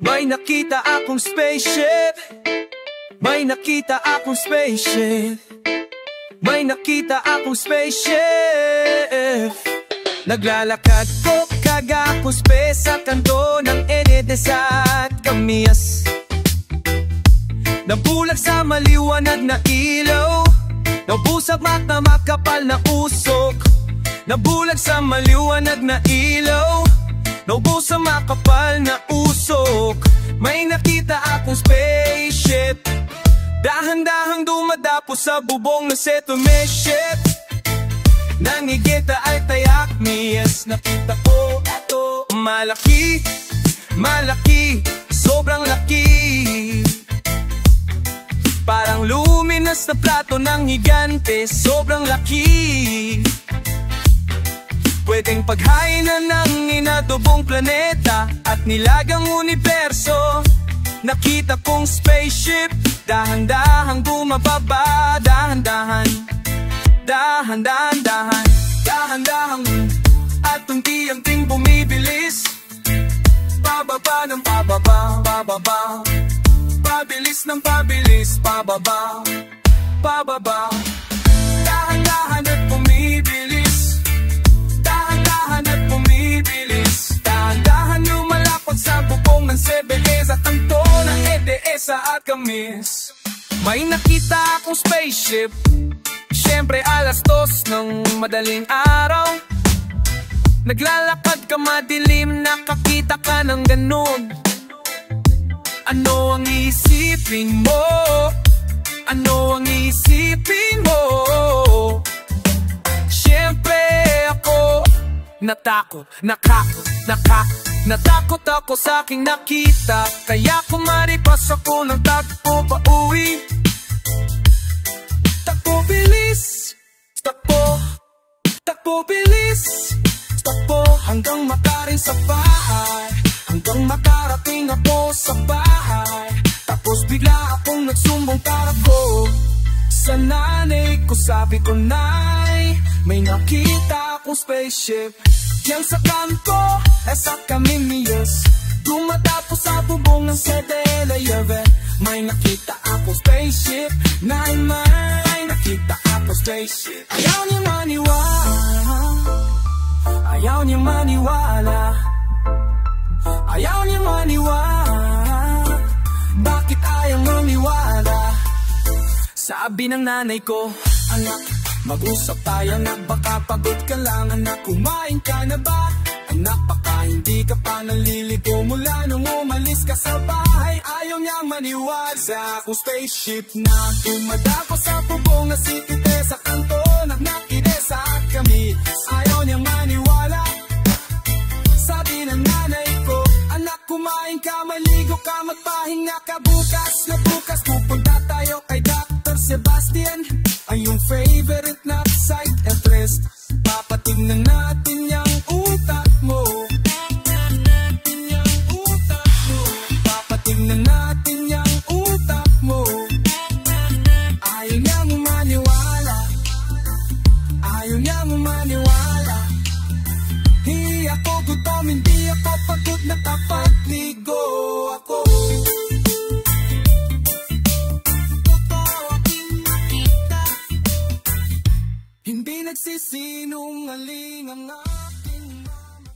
May nakita akong spaceship. May nakita akong spaceship. May nakita akong spaceship. Naglalakad ko kagakuspe sa kanto ng Enedes at Camias. Nabulag sa maliwanag na ilaw, nabusag mata makapal na usok. Nabulag sa maliwanag na ilaw, naubo sa makapal na usok. May nakita akong spaceship, dahan-dahang dumadapo sa bubong ng settlement. Nangigita ay tayak miyas. Nakita ko ito, malaki, malaki, sobrang laki. Parang luminous na plato ng higante, sobrang laki. Pwedeng paghainan ng inadobong planeta at nilagang universo. Nakita kong spaceship, dahan-dahang bumababa, dahan-dahan, dahan-dahan, dahan-dahang at unti-unting bumibilis. Pababa ng pababa, pababa, pabilis ng pabilis, pababa, pababa. Dahan-dahan at bumibilis, dahan-dahan at bumibilis. Dahan-dahan lumalapot sa bubong ng CBS at tanto ng EDS at Camis. May nakita akong spaceship, siyempre 2:00 ng madaling araw. Naglalakad ka madilim, nakakita ka ng ganun. Ano ang isipin mo? Ano ang isipin mo? Siyempre ako natakot, natakot ako sa aking nakita. Kaya kumaripas ako ng takbo pa uwi. Takbo bilis, takbo, takbo bilis, takbo hanggang makarin sa bahay. Hanggang makarating ako sa bahay. Tapos bigla akong nagsumbong para ko sa nanay ko. Sabi ko, Nay, may nakita akong spaceship. Yan sa kanto, sa Caminius. Dumadapo sa bubong ng 7-Eleven. May nakita akong spaceship. Nay, may nakita akong spaceship. Ayaw niya maniwala, ayaw niya maniwala, ayaw niya maniwala. Bakit ayaw maniwala? Sabi ng nanay ko, anak, mag-usap tayo, anak, baka pagod ka lang. Anak, kumain ka na ba? Anak, baka hindi ka pa naliligo mula nung umalis ka sa bahay. Ayaw niyang maniwala sa akong spaceship na dumadako sa bubong na city sa kanto ng Nakidesa at kami. Ayaw niyang maniwala. Sabi ng nanay ko, anak, kumain ka, maligo ka, magpahinga ka. Bukas na bukas pupunta tayo kay Dr. Sebastian, ang iyong favorite na psychiatrist. Papatignan natin yung utak mo, papatignan natin yung utak mo. Ayaw niya mo maniwala, ayaw niya mo maniwala. Hindi ako gutom, hindi ako pagod, nakapagligo ako. Hindi nagsisinungaling ang aking mama.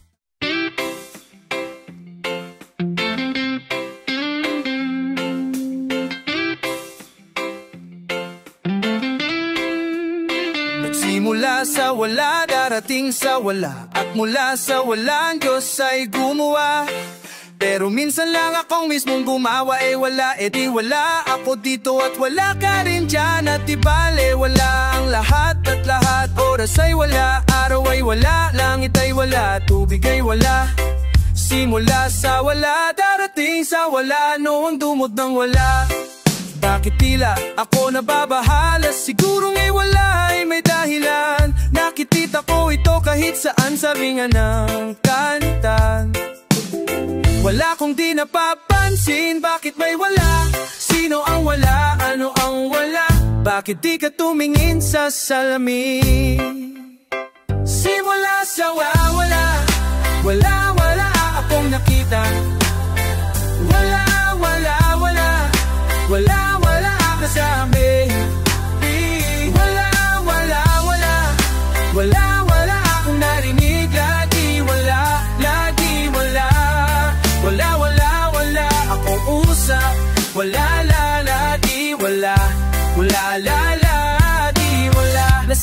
Nagsimula sa wala, darating sa wala, at mula sa wala ang Diyos ay gumawa. Pero minsan lang akong mismong gumawa, wala, di wala ako dito at wala ka rin dyan. At di bale, wala ang lahat at lahat. Oras ay wala, araw ay wala, langit ay wala, tubig ay wala. Simula sa wala, darating sa wala, noong dumod ng wala. Bakit tila ako nababahala? Siguro nga'y wala ay may dahilan. Nakikita ko ito kahit saan sa ringan ng kanta. Wala kong di napapansin, bakit may wala? Sino ang wala? Ano ang wala? Bakit di ka tumingin sa salamin? Simula sa wala, wala, wala, wala akong nakita.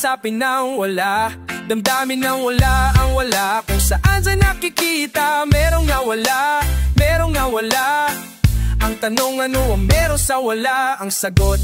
kausapin ng wala, damdamin ng wala ang wala. Kung saan sa nakikita, merong nawala, merong nawala. Ang tanong ano ang meron sa wala, ang sagot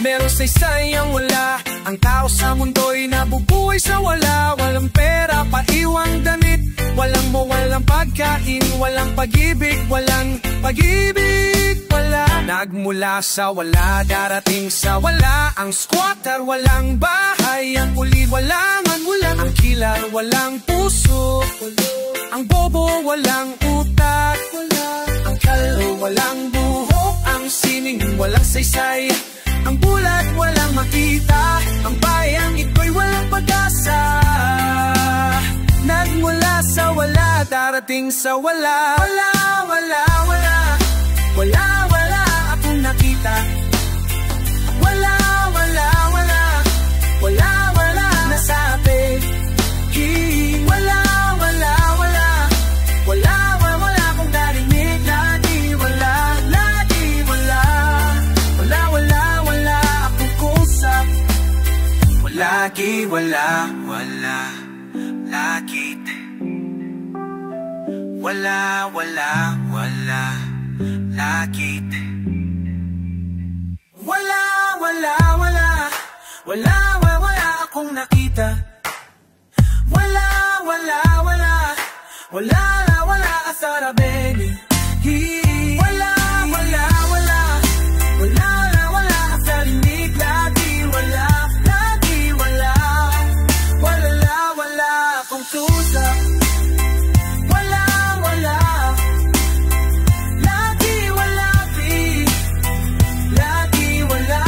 meron sa isang wala. Ang tao sa mundo'y nabubuhay sa wala. Walang pera, paiwang damit, walang mo, walang pagkain, walang pag-ibig, walang pag-ibig, wala. Nagmula sa wala, darating sa wala. Ang squatter, walang bahay. Ang puli, walang angulan. Ang killer, walang puso. Ang bobo, walang utak. Ang kalo, walang buhok. Ang sining, walang saysay. Ang bulat, walang makita. Ang bayang ito'y walang pag-asa. Nagmula sa wala, darating sa wala. Wala, wala, wala. Wala, wala akong nakita. Wala, wala, wala. Wala, wala nasabi. Wala, wala, wala. Wala, wala akong narinig. Lagi wala, lagi wala. Wala, wala, wala akong kusap. Lagi wala, wala. Lakit. Wala, wala, wala. Lakit. Wala, wala, wala. Wala, wala akong nakita. Wala, wala, wala. Wala, wala asarabeni. Wala, wala, wala. Wala, wala asarinig. Lagi wala, lagi wala. Wala, wala akong kusap. Wala, wala. Lagi wala, lagi wala,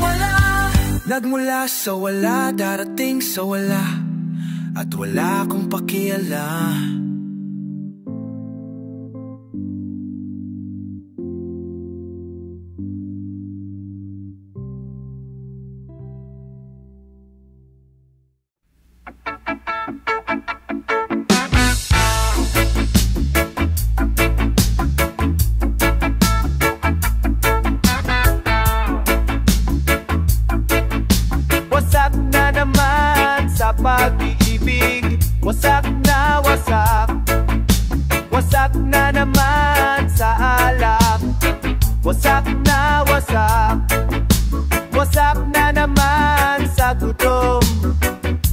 wala. Nagmula sa wala, darating sa wala. At wala akong pakialam. Wasak na naman sa pag-ibig. Wasak na wasak. Wasak na naman sa alak. Wasak na wasak. Wasak na naman sa gutom.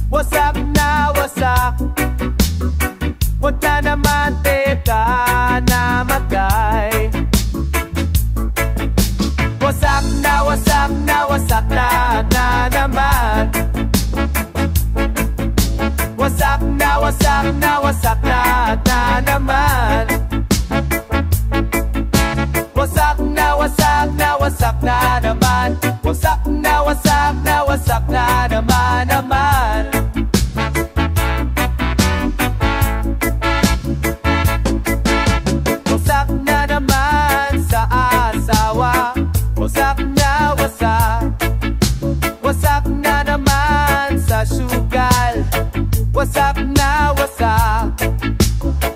Wasak na wasak. Huwag na naman teka na magay. Wasak na wasak na wasak na naman. Wasak na wasak na wasak na naman. Wasak na wasak na wasak na naman. Wasak na wasak na wasak na naman. Wasak na naman sa asawa. Wasak na wasak. Wasak na naman sa sugal. Wasak na wasak.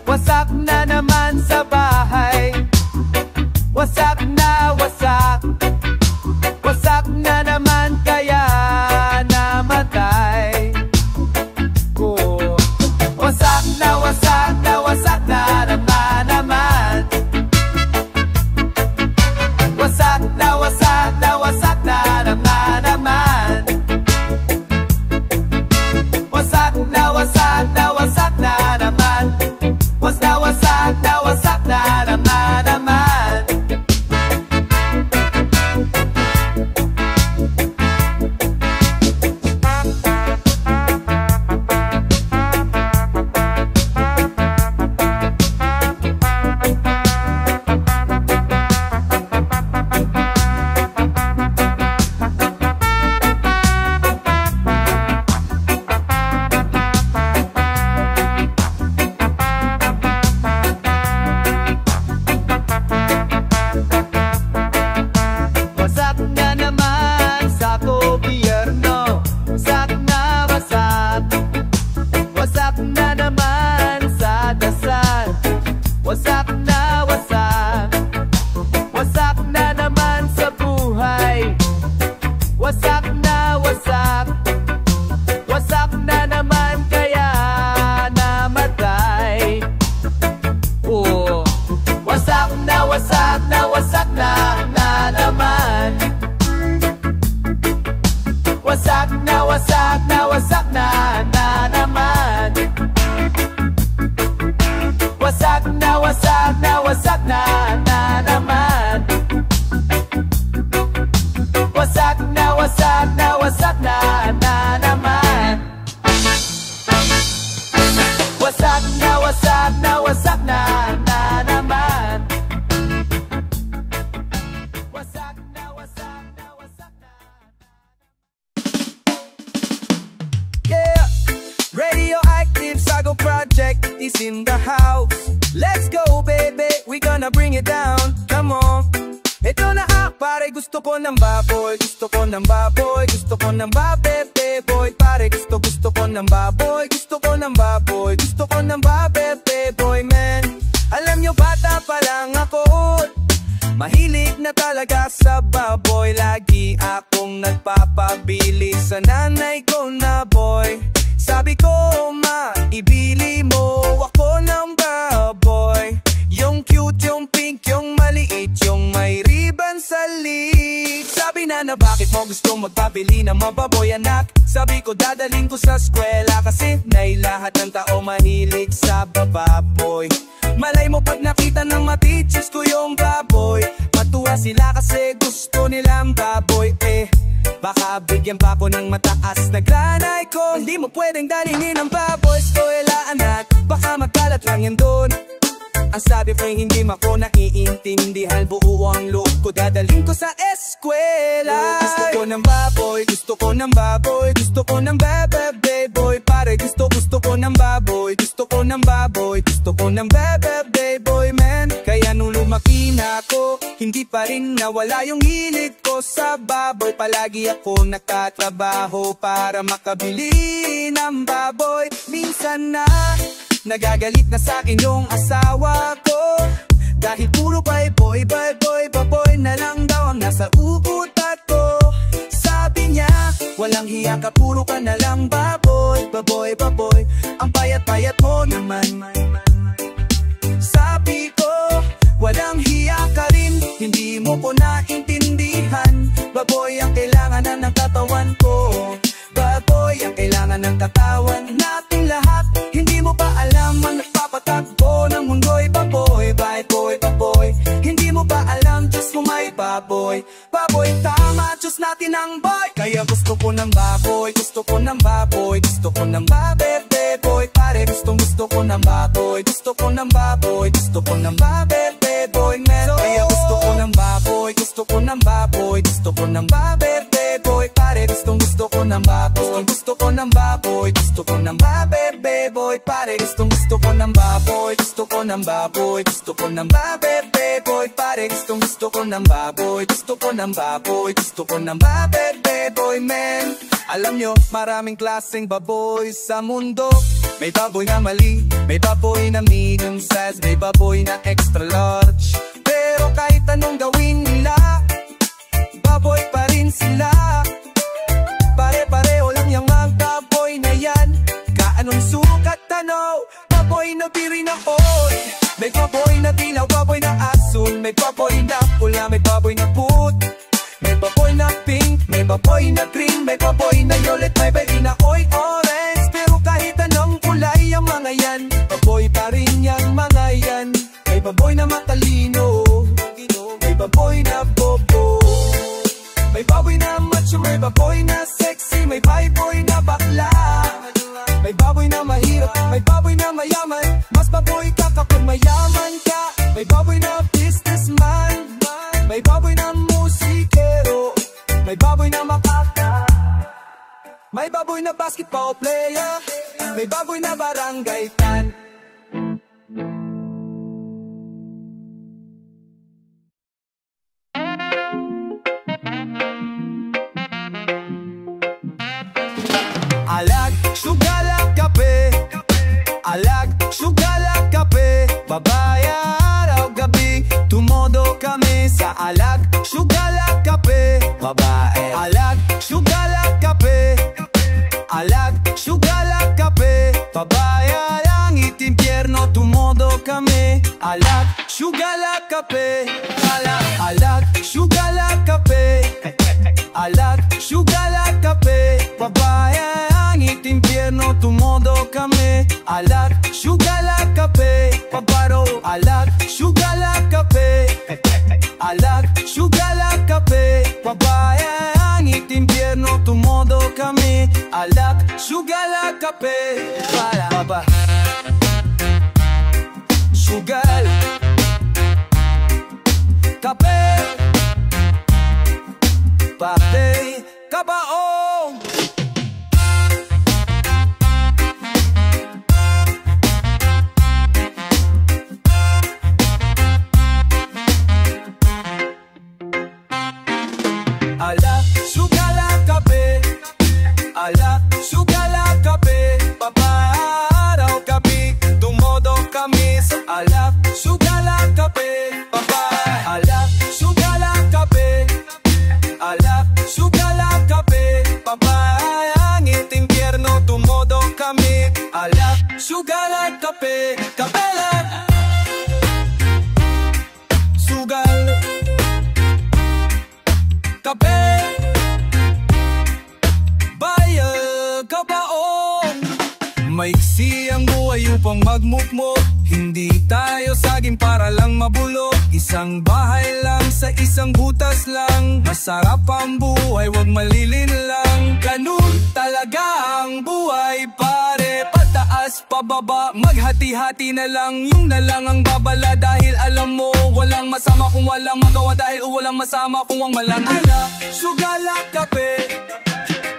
Wasak na wasak na wasak na naman. Wasak na wasak na wasak na naman. Wasak na wasak na wasak na naman. Wasak na wasak na wasak na. Yeah, Radioactive Sago Project is in the house. Let's go baby, we gonna bring it down. Come on. Ito na pare, gusto ko ng baboy, gusto ko ng baboy, gusto ko ng babebe boy. Pare, gusto ko ng baboy, gusto ko ng baboy, gusto ko ng babebe boy man. Alam nyo bata pa lang ako, mahilig na talaga sa baboy. Lagi akong nagpapabili sa nanay ko na boy. Sabi ko ma, ibili mo ako ng baboy. Yung cute, yung pink, yung maliit, yung may ribbon sa lig. Sabi na bakit mo gusto magpabili ng mababoy anak? Sabi ko dadaling ko sa eskwela kasi nay lahat ng tao mahilig sa baboy. Malay mo pag nakita ng ma-teachers ko yung baboy, matuwa sila kasi gusto nilang baboy. Baka bigyan pa ko ng mataas na granay ko. Hindi mo pwedeng dalhin ang baboy eskwela anak, baka magkalat lang yan doon. Ang sabi ko hindi mo ako naiintindihan, buo ang loob ko dadaling ko sa eskwela. Gusto ko ng baboy, gusto ko ng baboy, gusto ko ng bebe boy. Pare gusto ko ng baboy, gusto ko ng baboy, gusto ko ng bebe boy man. Kaya nung lumaki na ako, hindi pa rin nawala yung hilig ko sa baboy. Palagi ako nakatrabaho para makabili ng baboy. Minsan na nagagalit na sa'kin yung asawa ko, dahil puro baboy, baboy, baboy na lang daw ang nasa utak ko. Sabi niya, walang hiya ka, puro ka na lang baboy, baboy, baboy. Ang payat-payat mo naman. Sabi ko, walang hiya ka rin, hindi mo ko naintindihan. Baboy ang kailangan na ng katawan ko, baboy ang kailangan ng katawan nating lahat. Hindi mo pa alam ang nagpapatakbo ng mundo'y baboy, baboy, baboy. Hindi mo pa alam, Diyos mo may baboy, baboy tama, Diyos natin ang boy. Kaya gusto ko ng baboy, gusto ko ng baboy, gusto ko ng babebe boy. Pare gusto ko ng baboy, gusto ko ng baboy, gusto ko ng babebe boy man. Kaya gusto ko ng baboy, gusto ko ng baboy, gusto ko ng babebe boy. Pare gusto ko ng baboy, gusto ko ng baboy, gusto ko ng babebe boy. Pare gusto ko ng baboy, gusto ko ng baboy, gusto ko ng babebe boy. Pare gusto ko ng baboy, gusto ko ng baboy, gusto ko ng babebe boy man. Alam nyo, maraming klaseng baboy sa mundo. May baboy na mali, may baboy na medium size, may baboy na extra large. Pero kahit anong gawin nila, baboy pa rin sila. Pare-pareho lang yung mga baboy na yan. Kaanong sukat tanaw, baboy na biri na oy. May baboy na dilaw, baboy na asul, may baboy na pula, may baboy na put, may baboy na pink, may baboy na green, may baboy na violet, may baboy na orange. Pero kahit anong kulay ang mga yan, baboy pa rin yung mga yan. May baboy na matalino, may baboy na bobo, may baboy na macho, may baboy na sexy, may baboy na bakla, may baboy na mahirap, may baboy na mayaman. Mas baboy ka kapag mayaman ka. May baboy na businessman, may baboy na musikero, may baboy na makaka, may baboy na basketball player, may baboy na barangay fan. Alag, sugala, kape. Alag, sugala, kape. Babaya, araw, gabi, tumodo kami sa alag, sugala, kape. Babae, alag, sugala, kape. Alag, sugala, kape. Babaya, langit, impyerno, tumodo kami. Alag, sugala, kape. Alag, sugala, kape. Alag, sugala, kape. Babaya, langit, langit, impyerno, tumodo kami. Alak, syugala, kape, paparo. Alak, syugala, kape. Alak, syugala, kape, papaya. Langit, impyerno, tumodo kami. Alak, syugala, kape. Para baba sugal kape papay kabaong. Alak, sugala, kape. Alak, sugala, kape. Paparaw, kape. Tumodo kami sa alak, sugala, kape. Papay. Alak, sugala, kape. Alak, sugala, kape. Papay. Langit, impyerno, tumodo kami. Alak, sugala, kape. Kapelan sugal kape bayag kabaong. Maiksi ang buhay upang magmukmok. Hindi tayo saging para lang mabulok. Isang bahay lang sa isang butas lang. Masarap ang buhay, wag malilin lang. Ganun talaga ang buhay pare. Pataas, pababa, maghati-hati na lang. Yung na lang ang babala dahil alam mo walang masama kung walang magawa. Dahil walang masama kung ang malang. Alak, sugala, kape.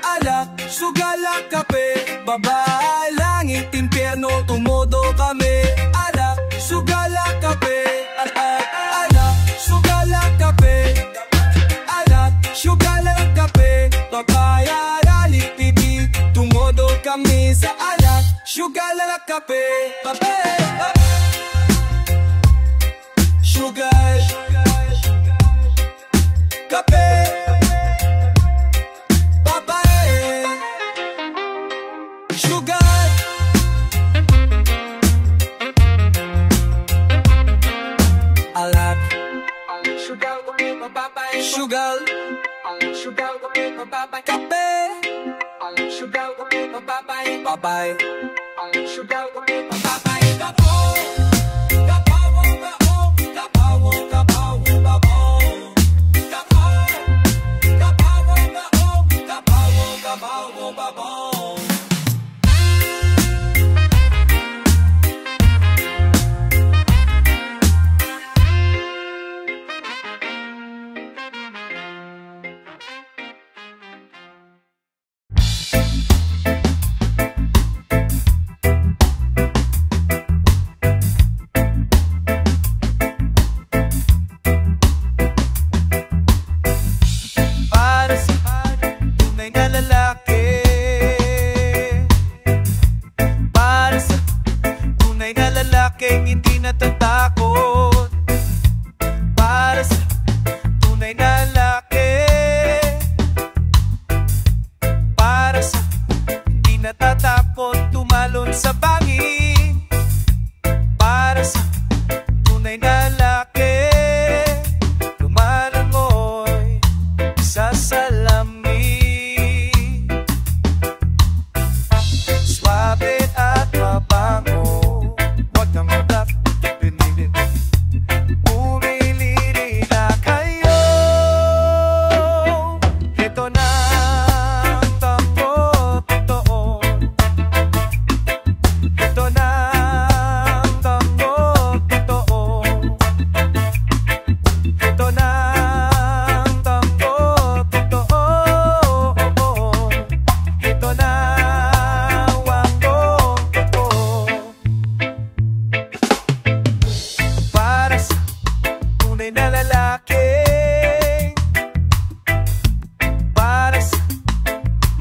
Alak, sugala, kape. Baba, langit, impyerno, tumodo kami. Alak, sugala, kape. Alak, sugala, kape. Alak, sugala, kape. Papaya, rali, pipi, tumodo kami sa alak, sugala, kape. Pape, sugar, kape. Sugar, sugar, papay, kape. Sugar, papay, papay. Sugar, papay, kapo. Kapawo, kapo, kapawo, kapawo, kapawo. Kapo, kapawo, kapo, kapawo, kapawo, kapawo. Hindi natatakot. Para sa tunay na lalaki. Para sa hindi natatakot tumalon sa bangin. Para sa tunay na lalaki. Lumalangoy sa salamin. Suabe at mabango.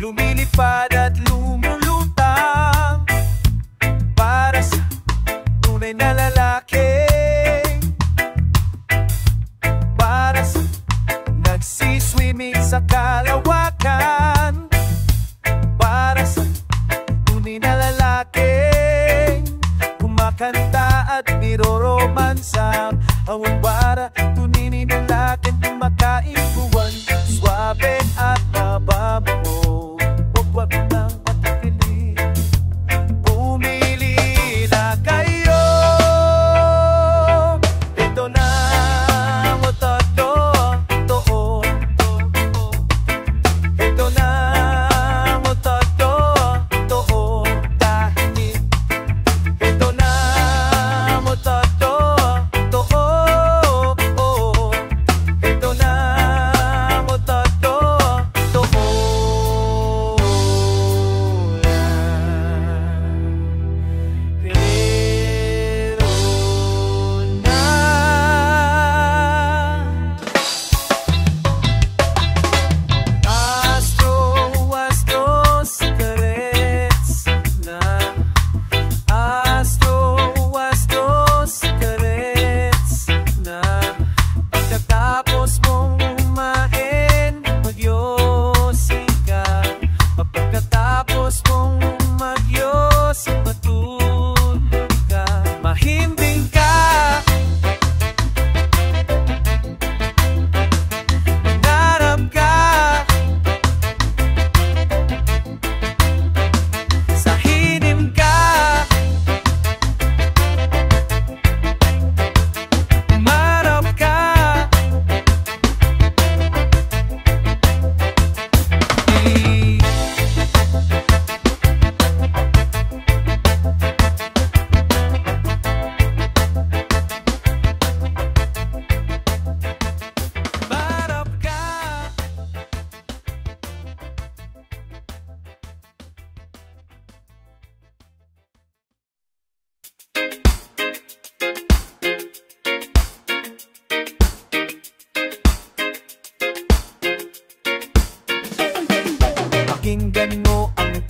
Lumilipad at lumulutang. Para sa tunay na lalaki. Para sa nagsiswimming sa kalawakan. Para sa tunay na lalaki. Kumakanta at niroromansa. Awang para tunay na lalaki. Kumakain buwan. Suabe at mababaw. Wag lang matagalin.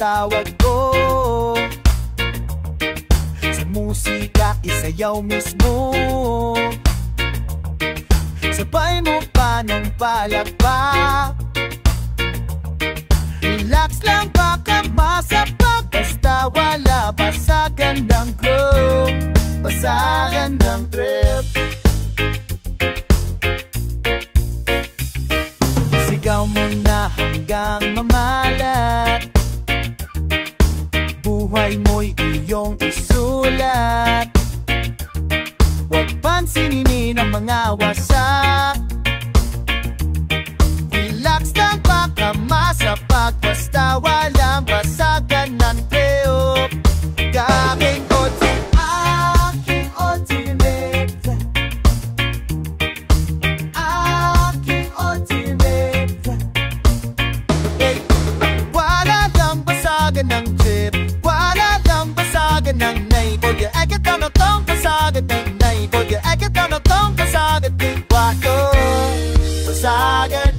tawag ko. Sa musika, isayaw mismo. Sabay mo pa ng palakpak. Relax lang, baka masapak. Basta wala basagan ng groove, basagan ng trip. Sigaw mo na hanggang mamalat. Buhay mo'y iyong isulat. Huwag pansinin ang mga wasak. Relax lang, baka masapak. Basta walang basagan ng trip. Aking ultimate, aking ultimate. Hey, wala lang basagan ng trip. Wala lang basagan ng night. Huwag yung agad na natong basagan ng night. Huwag yung agad na natong basagan ng wato. Basagan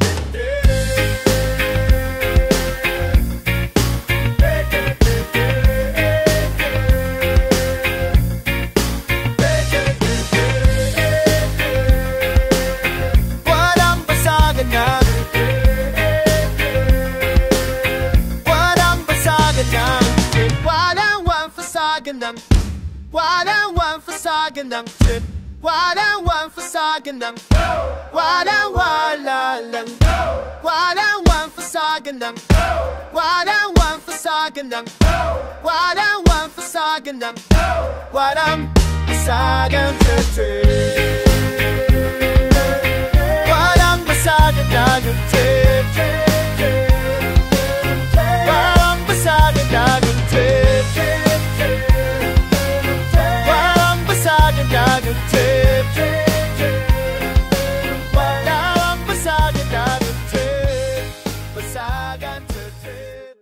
ng walang fasagan ng trip. Walang fasagan ng walang lang. Walang fasagan ng walang fasagan ng walang fasagan ng walang fasagan ng trip. Walang fasagan ng trip. Walang fasagan ng trip. Walang basagan ng trip. Basagan ng trip.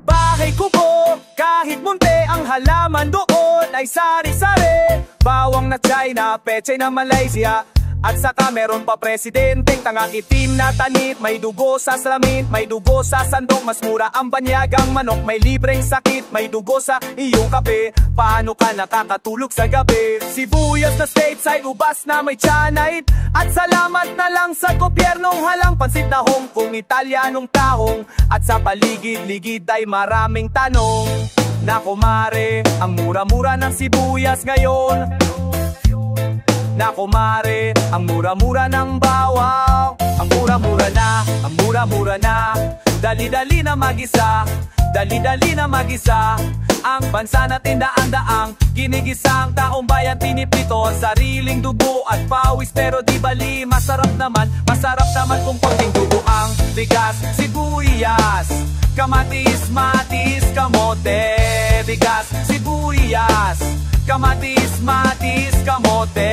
Bahay kubo, kahit munti ang halaman doon ay sari-sari. Bawang na China, pechay na Malaysia. At saka meron pa presidenteng tangang itim na tanit. May dugo sa salamin, may dugo sa sandok. Mas mura ang banyagang manok, may libreng sakit. May dugo sa iyong kape, paano ka nakakatulog sa gabi? Sibuyas na stateside, ubas na may tiyanite. At salamat na lang sa gobyernong halang. Pansit na Hong Kong, Italianong tahong. At sa paligid-ligid ay maraming tanong. Nako mare, ang mura-mura ng sibuyas ngayon. Nako mare, ang mura-mura ng bawang. Ang mura-mura na, ang mura-mura na. Dali-dali na mag-isa, dali-dali na mag-isa. Ang bansa natin daan-daang ginigisang taong bayan piniprito. Sariling dugo at pawis pero di bali. Masarap naman kung konting dugo ang bigas. Sibuyas, kamatis, matis, kamote. Bigas, sibuyas, kamatis, matis, kamote.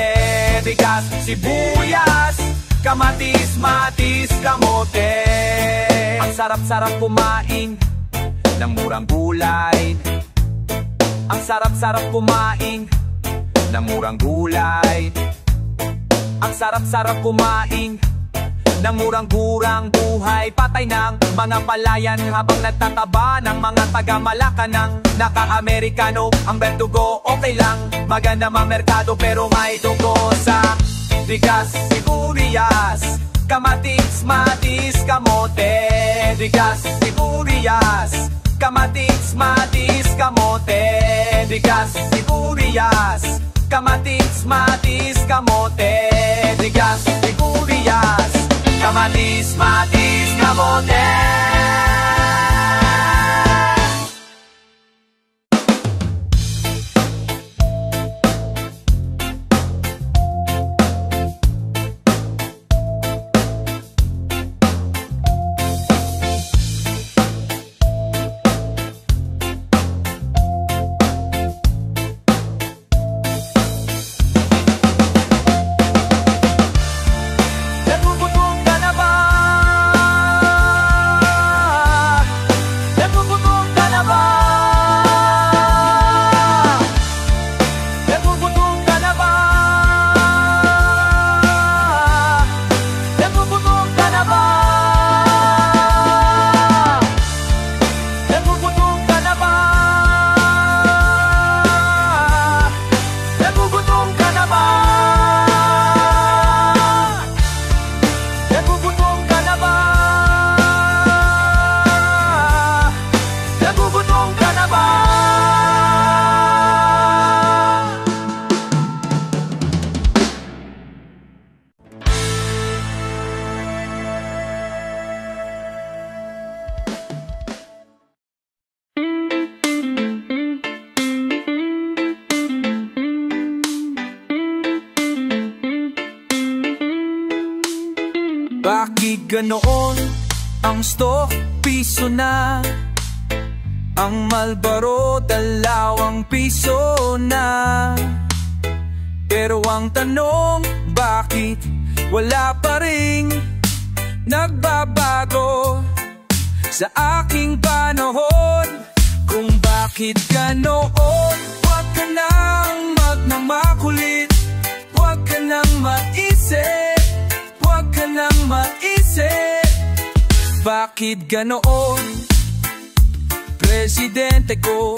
Bigas, sibuyas, kamatis, matis, kamote. Ang sarap-sarap kumain ng murang gulay. Ang sarap-sarap kumain ng murang gulay. Ang sarap-sarap kumain ng murang-gurang buhay. Patay ng mga palayan habang nagtataba ng mga taga-Malacanang. Naka-Amerikano ang bertugo, okay lang. Maganda mamerkado pero may dugo sa bigas, sibuyas, kamatis, matis, kamote. Bigas, sibuyas, kamatis, matis, kamote. Bigas, sibuyas, kamatis, matis, kamote. Bigas, sibuyas, kamatis, matis, kamote. bakit ganoon? Ang stock, piso na. Ang Marlboro, 2 piso na. Pero ang tanong, bakit wala pa ring nagbabago sa aking panahon? Kung bakit ganoon, huwag ka nang magmamakulit, huwag ka nang maisip, huwag ka nang maisip. Bakit ganoon? Presidente ko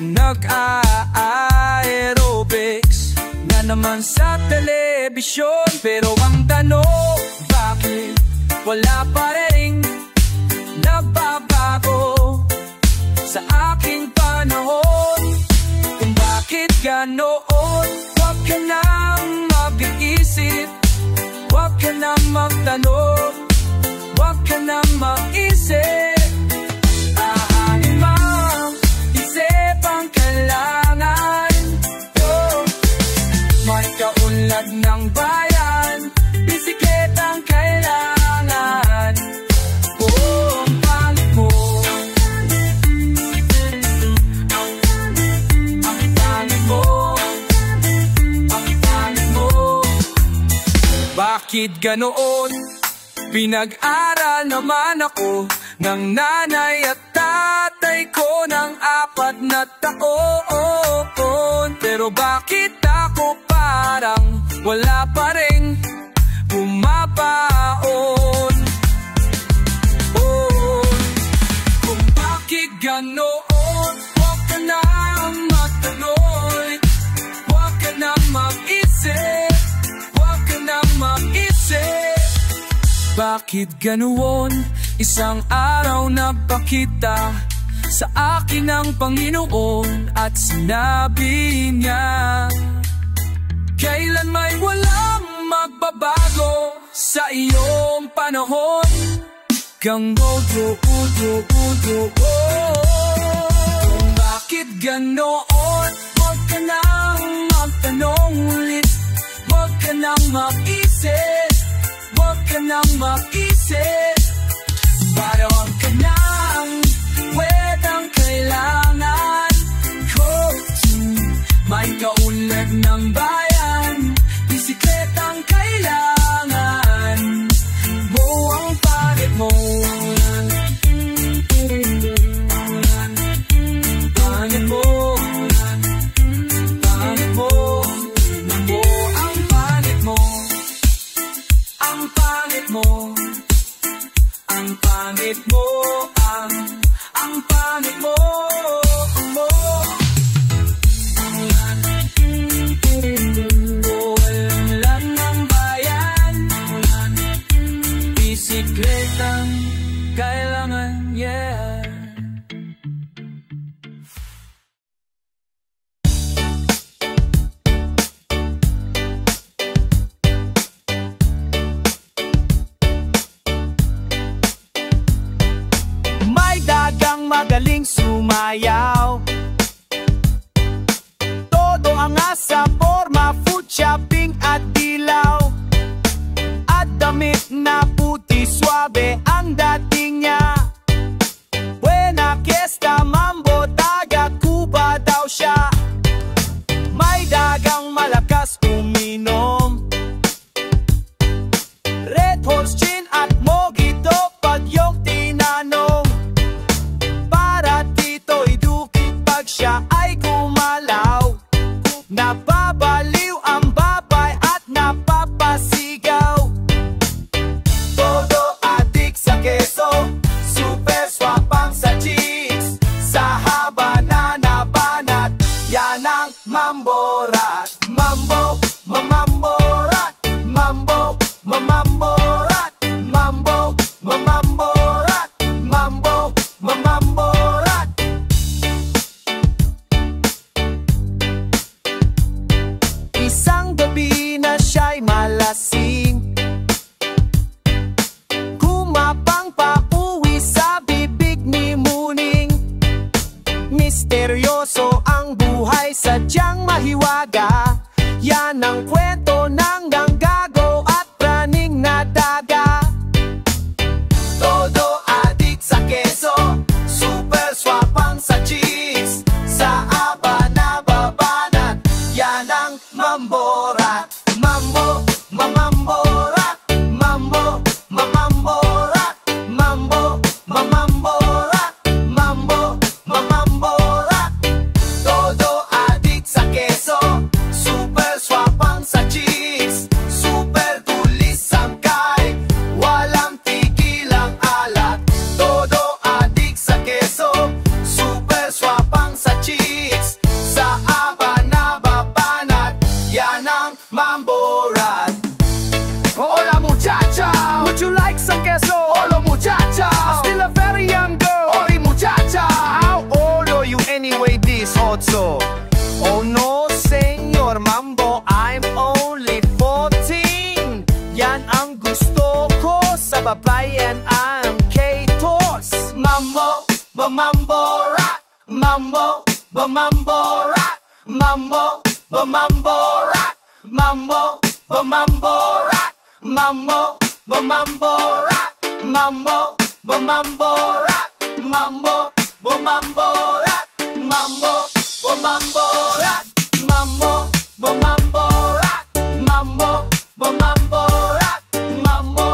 nag-a-aerobics na naman sa telebisyon. Pero ang tanong, bakit wala pa rin nababago sa aking panahon? Kung bakit ganoon, huwag ka nang mag-iisip, huwag ka nang magtanong, huwag ka nang mag-isip. Aanin mo, isip ang kailangan. May kaunlad ng bayan, bisikletang kailangan. Ang pangit mo, ang pangit mo, ang pangit mo. Bakit ganoon? Pinag-aral naman ako ng nanay at tatay ko ng 4 na taon. Pero bakit ako parang wala pa rin pumapaon? Kung bakit ganoon, huwag ka nang magtanong, huwag ka nang mag-isip, huwag ka nang mag-isip. Bakit ganoon? Isang araw nagpakita sa akin ang Panginoon at sinabi niya, kailan may walang magbabago sa iyong panahon. Bakit ganoon? Huwag ka nang magtanong ulit, huwag ka nang mag-isip, huwag ka nang mag-isip. Parang ka nang wetang kailangan ko. May kaunlad ng bayan, bisikletang kailangan mo. Ang pangit mo, pangit mo, pangit mo, ang pangit mo, ang pangit mo, ang pangit mo, ang pangit mo, walang ng bayan, bisikletang kailangan, yeah. Magaling sumayaw, todo ang asa, forma, food, shopping at dilaw. At damit na puti, swabe ang dating niya. Buena fiesta, mambo, taga Cuba daw siya. May dagang malakas uminom, Red Horse, gin at mojito pag yung tinanong. Siya ay gumalaw, nababaliw ang babay at napapasigaw. Todo adik sa keso, super swapang sa cheeks. Sa haba na nabanat, yan ang mamborat. Mambo, mamamborat, mambo, mamamborat, mambo, mamamborat, mambo, mamamborat. Isang gabi na siya'y malasing, kumapang pa uwi sa bibig ni Muning. Misteryoso ang buhay, sadyang mahiwaga. Yan ang kwento ng ganggago at praning na daga. Mambo rap, mambo, mambo rap, mambo, mambo rap, mambo, mambo rap, mambo, mambo rap, mambo, mambo rap, mambo, mambo rap, mambo, mambo rap, mambo, mambo rap, mambo, mambo rap, mambo,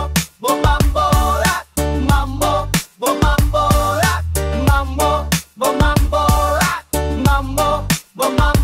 mambo rap, mambo, mambo rap, mambo, mambo rap, mambo, mambo